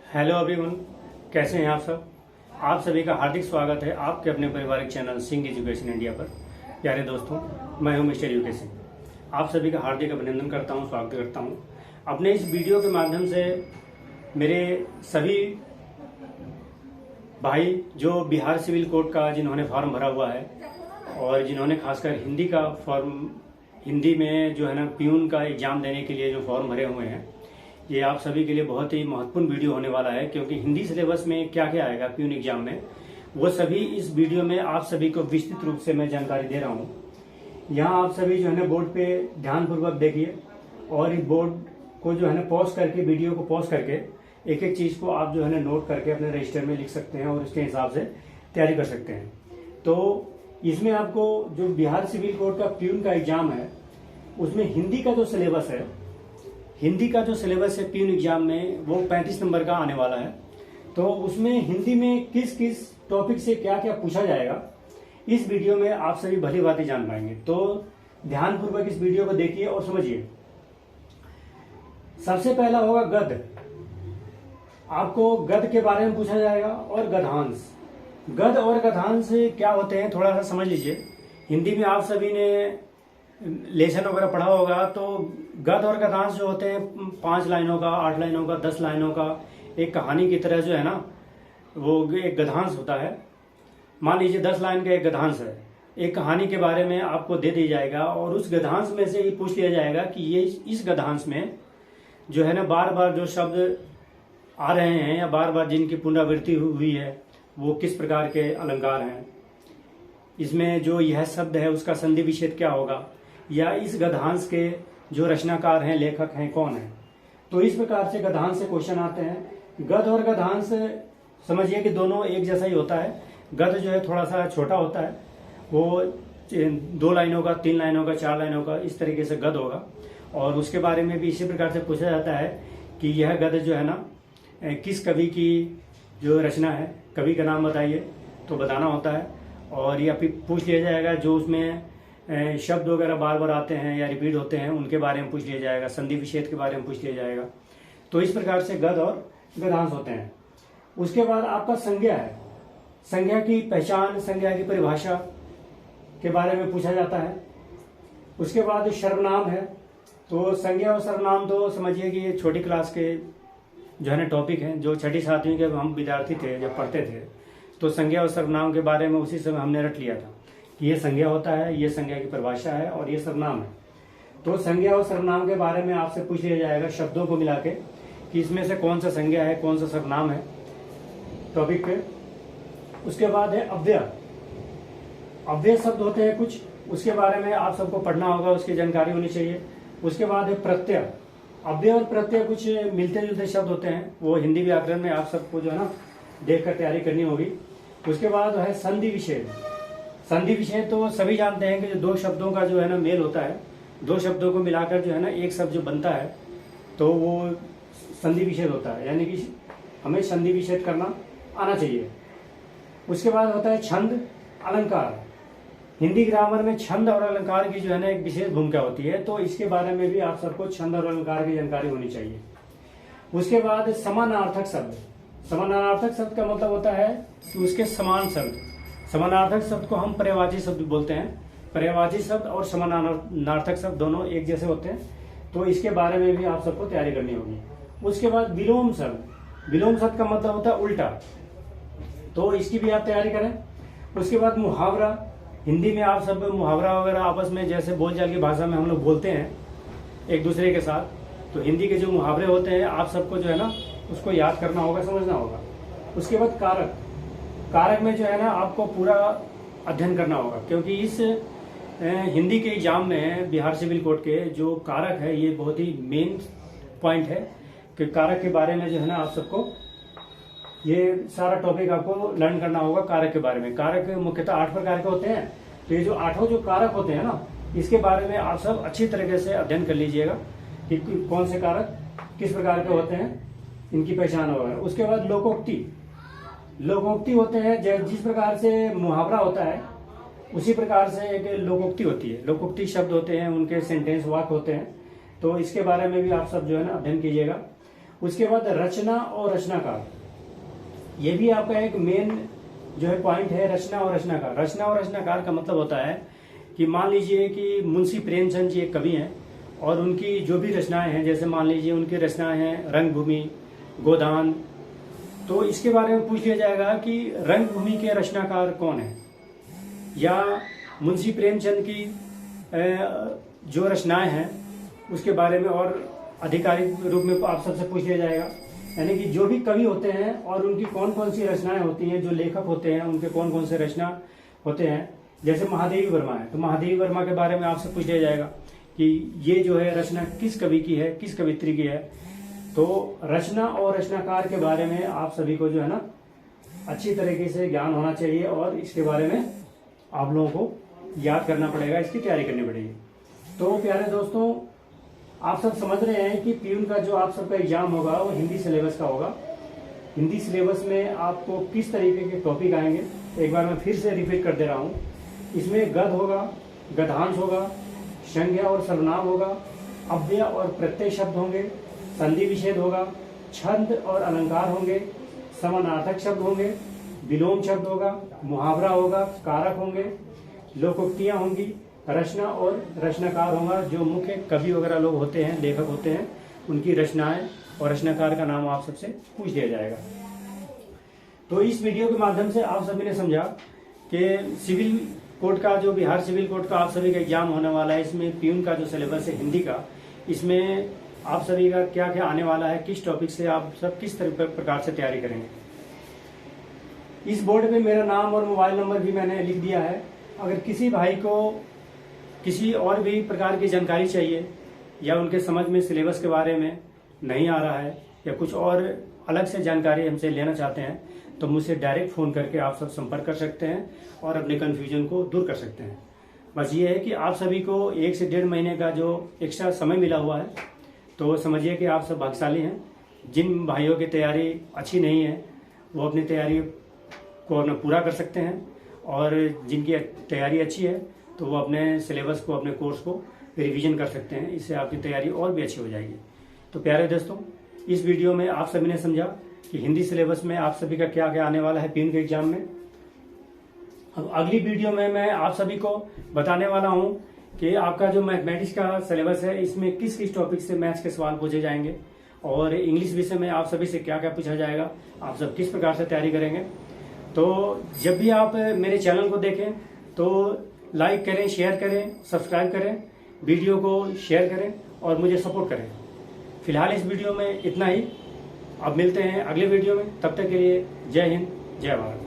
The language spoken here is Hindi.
हेलो एवरीवन, कैसे हैं आप सब। आप सभी का हार्दिक स्वागत है आपके अपने पारिवारिक चैनल सिंह एजुकेशन इंडिया पर। प्यारे दोस्तों, मैं हूं मिस्टर यूके सिंह। आप सभी का हार्दिक अभिनंदन करता हूं, स्वागत करता हूं अपने इस वीडियो के माध्यम से। मेरे सभी भाई जो बिहार सिविल कोड का जिन्होंने फॉर्म भरा हुआ है और जिन्होंने खासकर हिंदी में जो है ना प्यून का एग्ज़ाम देने के लिए जो फॉर्म भरे हुए हैं, ये आप सभी के लिए बहुत ही महत्वपूर्ण वीडियो होने वाला है। क्योंकि हिंदी सिलेबस में क्या क्या आएगा प्यून एग्जाम में, वो सभी इस वीडियो में आप सभी को विस्तृत रूप से मैं जानकारी दे रहा हूँ। यहाँ आप सभी जो है ना बोर्ड पे ध्यानपूर्वक देखिए और इस बोर्ड को जो है ना पॉज करके, वीडियो को पॉज करके एक एक चीज़ को आप जो है ना नोट करके अपने रजिस्टर में लिख सकते हैं और उसके हिसाब से तैयारी कर सकते हैं। तो इसमें आपको जो बिहार सिविल कोड का प्यून का एग्जाम है, उसमें हिंदी का जो सिलेबस है प्यून एग्जाम में, वो 35 नंबर का आने वाला है। तो उसमें हिंदी में किस किस टॉपिक से क्या क्या पूछा जाएगा, इस वीडियो में आप सभी भली बातें जान पाएंगे। तो ध्यानपूर्वक इस वीडियो को देखिए और समझिए। सबसे पहला होगा गद्य। आपको गद्य के बारे में पूछा जाएगा और गद्यांश। गद्य और गद्यांश क्या होते हैं थोड़ा सा समझ लीजिए। हिंदी में आप सभी ने लेसन वगैरह पढ़ा होगा। तो गद्य और गद्यांश जो होते हैं 5 लाइनों का, 8 लाइनों का, 10 लाइनों का एक कहानी की तरह जो है ना, वो एक गद्यांश होता है। मान लीजिए 10 लाइन का एक गद्यांश है, एक कहानी के बारे में आपको दे दिया जाएगा और उस गद्यांश में से ही पूछ लिया जाएगा कि ये इस गद्यांश में जो है ना बार बार जो शब्द आ रहे हैं या बार बार जिनकी पुनरावृत्ति हुई है, वो किस प्रकार के अलंकार हैं, इसमें जो यह शब्द है उसका संधि विच्छेद क्या होगा, या इस गद्यांश के जो रचनाकार हैं, लेखक हैं, कौन है। तो इस प्रकार से गद्यांश से क्वेश्चन आते हैं। गद्य और गद्यांश समझिए कि दोनों एक जैसा ही होता है। गद्य जो है थोड़ा सा छोटा होता है, वो 2 लाइनों का, 3 लाइनों का, 4 लाइनों का, इस तरीके से गद्य होगा। और उसके बारे में भी इसी प्रकार से पूछा जाता है कि यह गद्य जो है ना किस कवि की जो रचना है, कवि का नाम बताइए, तो बताना होता है। और या फिर पूछ लिया जाएगा जो उसमें शब्द वगैरह बार बार आते हैं या रिपीट होते हैं, उनके बारे में पूछ लिया जाएगा, संधि विच्छेद के बारे में पूछ लिया जाएगा। तो इस प्रकार से गद्य और गद्यांश होते हैं। उसके बाद आपका संज्ञा है। संज्ञा की पहचान, संज्ञा की परिभाषा के बारे में पूछा जाता है। उसके बाद सर्वनाम है। तो संज्ञा और सर्वनाम तो समझिए कि ये छोटी क्लास के जो है ना टॉपिक हैं, जो 6ठी 7वीं के हम विद्यार्थी थे जब पढ़ते थे, तो संज्ञा और सर्वनाम के बारे में उसी समय हमने रट लिया था कि ये संज्ञा होता है, ये संज्ञा की परिभाषा है और ये सर्वनाम है। तो संज्ञा और सर्वनाम के बारे में आपसे पूछ लिया जाएगा शब्दों को मिला के कि इसमें से कौन सा संज्ञा है, कौन सा सर्वनाम है टॉपिक पे। उसके बाद है अव्यय। अव्यय शब्द होते हैं कुछ, उसके बारे में आप सबको पढ़ना होगा, उसकी जानकारी होनी चाहिए। उसके बाद है प्रत्यय। अव्यय और प्रत्यय कुछ मिलते जुलते शब्द होते हैं, वो हिंदी व्याकरण में आप सबको जो है ना देख कर तैयारी करनी होगी। उसके बाद है संधि विच्छेद। संधि विच्छेद तो सभी जानते हैं कि जो 2 शब्दों का जो है ना मेल होता है, 2 शब्दों को मिलाकर जो है ना एक शब्द जो बनता है, तो वो संधि विच्छेद होता है। यानी कि हमें संधि विच्छेद करना आना चाहिए। उसके बाद होता है छंद, अलंकार। हिंदी ग्रामर में छंद और अलंकार की जो है ना एक विशेष भूमिका होती है, तो इसके बारे में भी आप सबको छंद और अलंकार की जानकारी होनी चाहिए। उसके बाद समानार्थक शब्द। समानार्थक शब्द का मतलब होता है कि उसके समान शब्द। समानार्थक शब्द को हम पर्यायवाची शब्द बोलते हैं। पर्यायवाची शब्द और समानार्थक शब्द दोनों एक जैसे होते हैं, तो इसके बारे में भी आप सबको तैयारी करनी होगी। उसके बाद विलोम शब्द। विलोम शब्द का मतलब होता है उल्टा, तो इसकी भी आप तैयारी करें। उसके बाद मुहावरा। हिंदी में आप सब मुहावरा वगैरह आपस में जैसे बोलचाल की भाषा में हम लोग बोलते हैं एक दूसरे के साथ, तो हिंदी के जो मुहावरे होते हैं आप सबको जो है ना उसको याद करना होगा, समझना होगा। उसके बाद कारक। कारक में जो है ना आपको पूरा अध्ययन करना होगा, क्योंकि इस हिंदी के एग्जाम में बिहार सिविल कोड के जो कारक है, ये बहुत ही मेन पॉइंट है कि कारक के बारे में जो है ना आप सबको ये सारा टॉपिक आपको लर्न करना होगा कारक के बारे में। कारक मुख्यतः 8 प्रकार के होते हैं, तो ये जो 8 जो कारक होते हैं ना, इसके बारे में आप सब अच्छी तरीके से अध्ययन कर लीजिएगा कि कौन से कारक किस प्रकार के होते हैं, इनकी पहचान होगा। उसके बाद लोकोक्ति। लोकोक्ति होते हैं जिस प्रकार से मुहावरा होता है उसी प्रकार से एक लोकोक्ति होती है। लोकोक्ति शब्द होते हैं, उनके सेंटेंस वाक्य होते हैं, तो इसके बारे में भी आप सब जो है ना अध्ययन कीजिएगा। उसके बाद रचना और रचनाकार, ये भी आपका एक मेन जो है पॉइंट है। रचना और रचनाकार, रचना और रचनाकार का मतलब होता है कि मान लीजिए कि मुंशी प्रेमचंद जी एक कवि हैं और उनकी जो भी रचनाएं हैं, जैसे मान लीजिए उनकी रचनाएं हैं रंगभूमि, गोदान, तो इसके बारे में पूछ लिया जाएगा कि रंगभूमि के रचनाकार कौन है, या मुंशी प्रेमचंद की जो रचनाएं हैं उसके बारे में और आधिकारिक रूप में आप सबसे पूछ लिया जाएगा। यानी कि जो भी कवि होते हैं और उनकी कौन कौन सी रचनाएं होती हैं, जो लेखक होते हैं उनके कौन कौन से रचना होते हैं। जैसे महादेवी वर्मा है, तो महादेवी वर्मा के बारे में आपसे पूछ लिया जाएगा कि ये जो है रचना किस कवि की है, किस कवित्री की है। तो रचना और रचनाकार के बारे में आप सभी को जो है ना अच्छी तरीके से ज्ञान होना चाहिए और इसके बारे में आप लोगों को याद करना पड़ेगा, इसकी तैयारी करनी पड़ेगी। तो प्यारे दोस्तों, आप सब समझ रहे हैं कि पीयून का जो आप सबका एग्जाम होगा वो हिंदी सिलेबस का होगा। हिंदी सिलेबस में आपको किस तरीके के टॉपिक आएंगे, एक बार मैं फिर से रिपीट कर दे रहा हूँ। इसमें गद्य होगा, गद्यांश होगा, संज्ञा और सर्वनाम होगा, अव्यय और प्रत्यय शब्द होंगे, संधि विच्छेद होगा, छंद और अलंकार होंगे, समानार्थक शब्द होंगे, विलोम शब्द होगा, मुहावरा होगा, कारक होंगे, लोकोक्तियां होंगी, रचना और रचनाकार होगा। जो मुख्य कवि वगैरह लोग होते हैं, लेखक होते हैं, उनकी रचनाएं और रचनाकार का नाम आप सबसे पूछ दिया जाएगा। तो इस वीडियो के माध्यम से आप सभी ने समझा कि सिविल कोड का, जो बिहार सिविल कोड का आप सभी का एग्जाम होने वाला है, इसमें पीयून का जो सिलेबस है हिंदी का, इसमें आप सभी का क्या क्या आने वाला है, किस टॉपिक से आप सब किस प्रकार से तैयारी करेंगे। इस बोर्ड पे मेरा नाम और मोबाइल नंबर भी मैंने लिख दिया है। अगर किसी भाई को किसी और भी प्रकार की जानकारी चाहिए या उनके समझ में सिलेबस के बारे में नहीं आ रहा है या कुछ और अलग से जानकारी हमसे लेना चाहते हैं, तो मुझसे डायरेक्ट फ़ोन करके आप सब संपर्क कर सकते हैं और अपने कन्फ्यूजन को दूर कर सकते हैं। बस ये है कि आप सभी को 1 से 1.5 महीने का जो एक्स्ट्रा समय मिला हुआ है, तो समझिए कि आप सब भाग्यशाली हैं। जिन भाइयों की तैयारी अच्छी नहीं है वो अपनी तैयारी को अपना पूरा कर सकते हैं, और जिनकी तैयारी अच्छी है तो वो अपने सिलेबस को, अपने कोर्स को रिवीजन कर सकते हैं। इससे आपकी तैयारी और भी अच्छी हो जाएगी। तो प्यारे दोस्तों, इस वीडियो में आप सभी ने समझा कि हिंदी सिलेबस में आप सभी का क्या क्या आने वाला है पीयून के एग्जाम में। अब अगली वीडियो में मैं आप सभी को बताने वाला हूं कि आपका जो मैथमेटिक्स का सिलेबस है, इसमें किस किस टॉपिक से मैथ्स के सवाल पूछे जाएंगे, और इंग्लिश विषय में आप सभी से क्या क्या पूछा जाएगा, आप सब किस प्रकार से तैयारी करेंगे। तो जब भी आप मेरे चैनल को देखें तो लाइक करें, शेयर करें, सब्सक्राइब करें, वीडियो को शेयर करें और मुझे सपोर्ट करें। फिलहाल इस वीडियो में इतना ही। अब मिलते हैं अगले वीडियो में, तब तक के लिए जय हिंद, जय भारत।